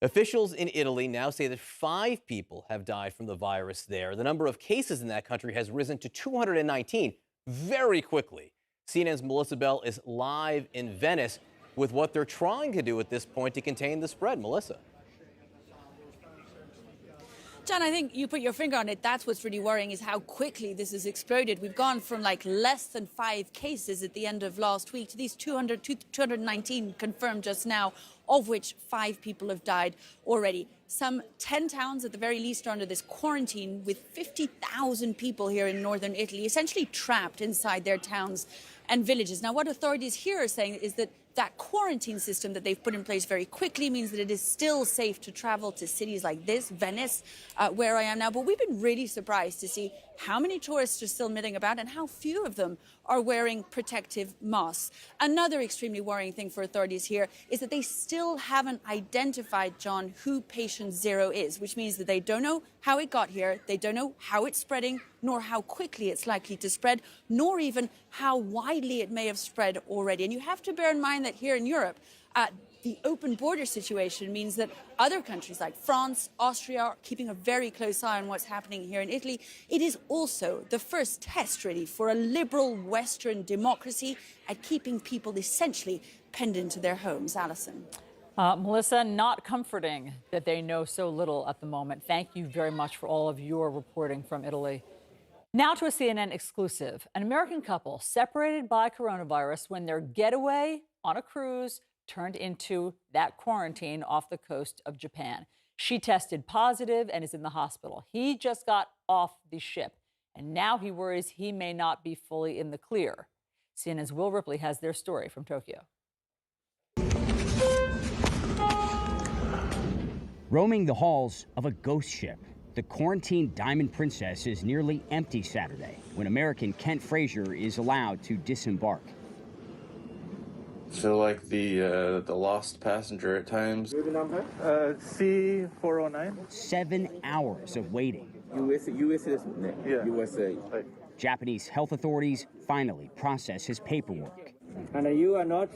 Officials in Italy now say that 5 people have died from the virus there. The number of cases in that country has risen to 219 very quickly. CNN's Melissa Bell is live in Venice with what they're trying to do at this point to contain the spread. Melissa. John, I think you put your finger on it. That's what's really worrying, is how quickly this has exploded. We've gone from like less than 5 cases at the end of last week to these 219 confirmed just now, of which 5 people have died already. Some 10 towns at the very least are under this quarantine, with 50,000 people here in northern Italy essentially trapped inside their towns and villages. Now, what authorities here are saying is that quarantine system that they've put in place very quickly means that it is still safe to travel to cities like this, Venice, where I am now. But we've been really surprised to see how many tourists are still milling about and how few of them are wearing protective masks. Another extremely worrying thing for authorities here is that they still haven't identified, John, who patient 0 is, which means that they don't know how it got here, they don't know how it's spreading, nor how quickly it's likely to spread, nor even how widely it may have spread already. And you have to bear in mind that here in Europe, the open border situation means that other countries like France, Austria are keeping a very close eye on what's happening here in Italy. It is also the first test, really, for a liberal Western democracy at keeping people essentially penned into their homes. Alison. Melissa, not comforting that they know so little at the moment. Thank you very much for all of your reporting from Italy. Now to a CNN exclusive. An American couple separated by coronavirus when their getaway on a cruise turned into that quarantine off the coast of Japan. She tested positive and is in the hospital. He just got off the ship, and now he worries he may not be fully in the clear. CNN's Will Ripley has their story from Tokyo. Roaming the halls of a ghost ship, the quarantined Diamond Princess is nearly empty Saturday when American Kent Frazier is allowed to disembark. Feel like the lost passenger at times. Number? C409. 7 hours of waiting. USA. Yeah. USA. Japanese health authorities finally process his paperwork. And you are not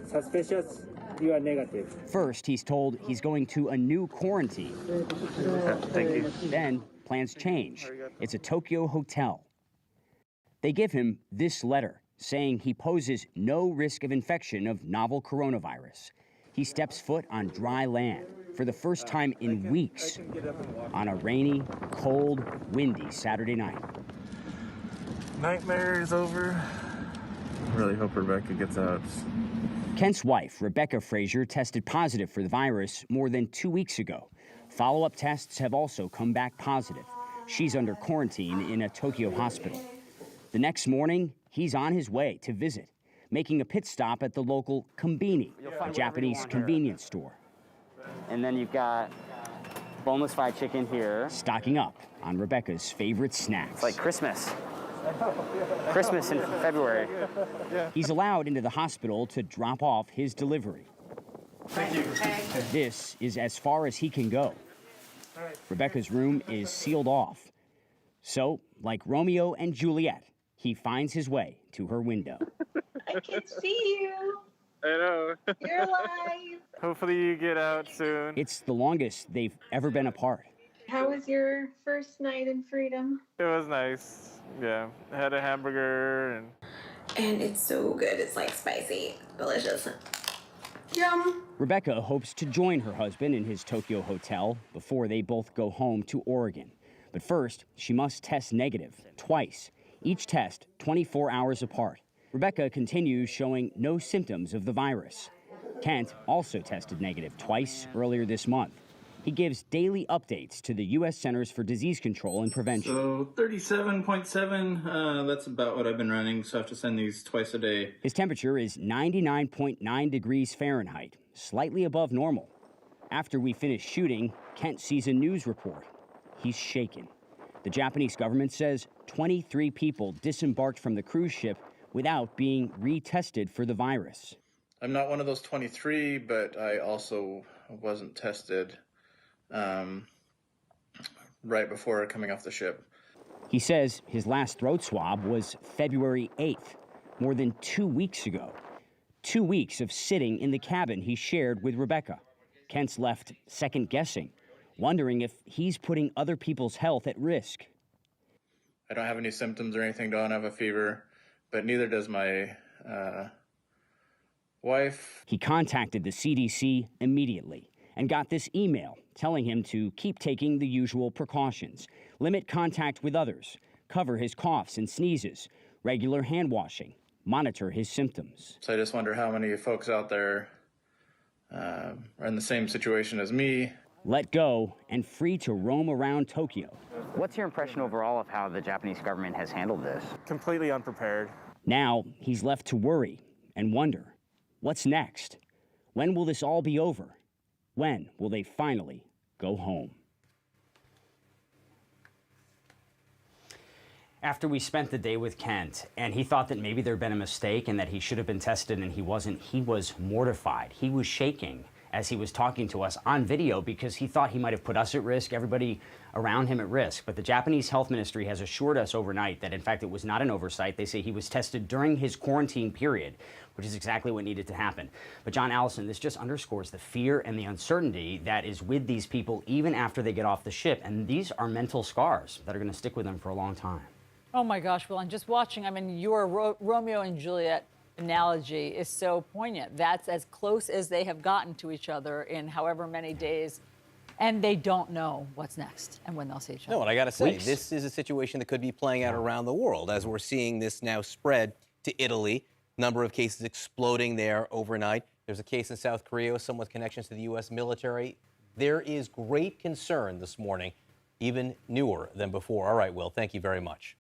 suspicious. You are negative. First, he's told he's going to a new quarantine. Thank you. Then, plans change. It's a Tokyo hotel. They give him this letter saying he poses no risk of infection of novel coronavirus. He steps foot on dry land for the first time in weeks on a rainy, cold, windy Saturday night. Nightmare is over. Really hope Rebecca gets out. Kent's wife, Rebecca Frazier, tested positive for the virus more than 2 weeks ago. Follow-up tests have also come back positive. She's under quarantine in a Tokyo hospital. The next morning, he's on his way to visit, making a pit stop at the local Kombini, a Japanese convenience store. And then you've got boneless fried chicken here. Stocking up on Rebecca's favorite snacks. It's like Christmas. Christmas in February. He's allowed into the hospital to drop off his delivery. Thank you. This is as far as he can go. Rebecca's room is sealed off. So, like Romeo and Juliet, he finds his way to her window. I can see you. I know. You're alive. Hopefully you get out soon. It's the longest they've ever been apart. How was your first night in freedom? It was nice. Yeah. I had a hamburger And it's so good. It's like spicy. Delicious. Yum. Rebecca hopes to join her husband in his Tokyo hotel before they both go home to Oregon. But first, she must test negative twice, each test 24 hours apart. Rebecca continues showing no symptoms of the virus. Kent also tested negative twice earlier this month. He gives daily updates to the U.S. Centers for Disease Control and Prevention. So 37.7, that's about what I've been running, so I have to send these twice a day. His temperature is 99.9 degrees Fahrenheit, slightly above normal. After we finish shooting, Kent sees a news report. He's shaken. The Japanese government says 23 people disembarked from the cruise ship without being retested for the virus. I'm not one of those 23, but I also wasn't tested right before coming off the ship. He says his last throat swab was February 8th, more than 2 weeks ago. 2 weeks of sitting in the cabin he shared with Rebecca. Kent's left second guessing, wondering if he's putting other people's health at risk. I don't have any symptoms or anything, don't have a fever, but neither does my wife. He contacted the CDC immediately and got this email telling him to keep taking the usual precautions, limit contact with others, cover his coughs and sneezes, regular hand washing, monitor his symptoms. So I just wonder how many folks out there are in the same situation as me. Let go and free to roam around Tokyo. What's your impression overall of how the Japanese government has handled this? Completely unprepared. Now he's left to worry and wonder, what's next? When will this all be over? When will they finally go home? After we spent the day with Kent, and he thought that maybe there had been a mistake and that he should have been tested and he wasn't, he was mortified. He was shaking as he was talking to us on video because he thought he might have put us at risk, everybody around him at risk. But the Japanese Health Ministry has assured us overnight that, in fact, it was not an oversight. They say he was tested during his quarantine period, which is exactly what needed to happen. But John Allison, this just underscores the fear and the uncertainty that is with these people even after they get off the ship. And these are mental scars that are going to stick with them for a long time. Oh my gosh, Will, and just watching, I mean, your Romeo and Juliet analogy is so poignant. That's as close as they have gotten to each other in however many days, and they don't know what's next and when they'll see each other. No, and I got to say, Weeks. this is a situation that could be playing out around the world as we're seeing this now spread to Italy. Number of cases exploding there overnight. There's a case in South Korea with someone with connections to the U.S. military. There is great concern this morning, even newer than before. All right, Will, thank you very much.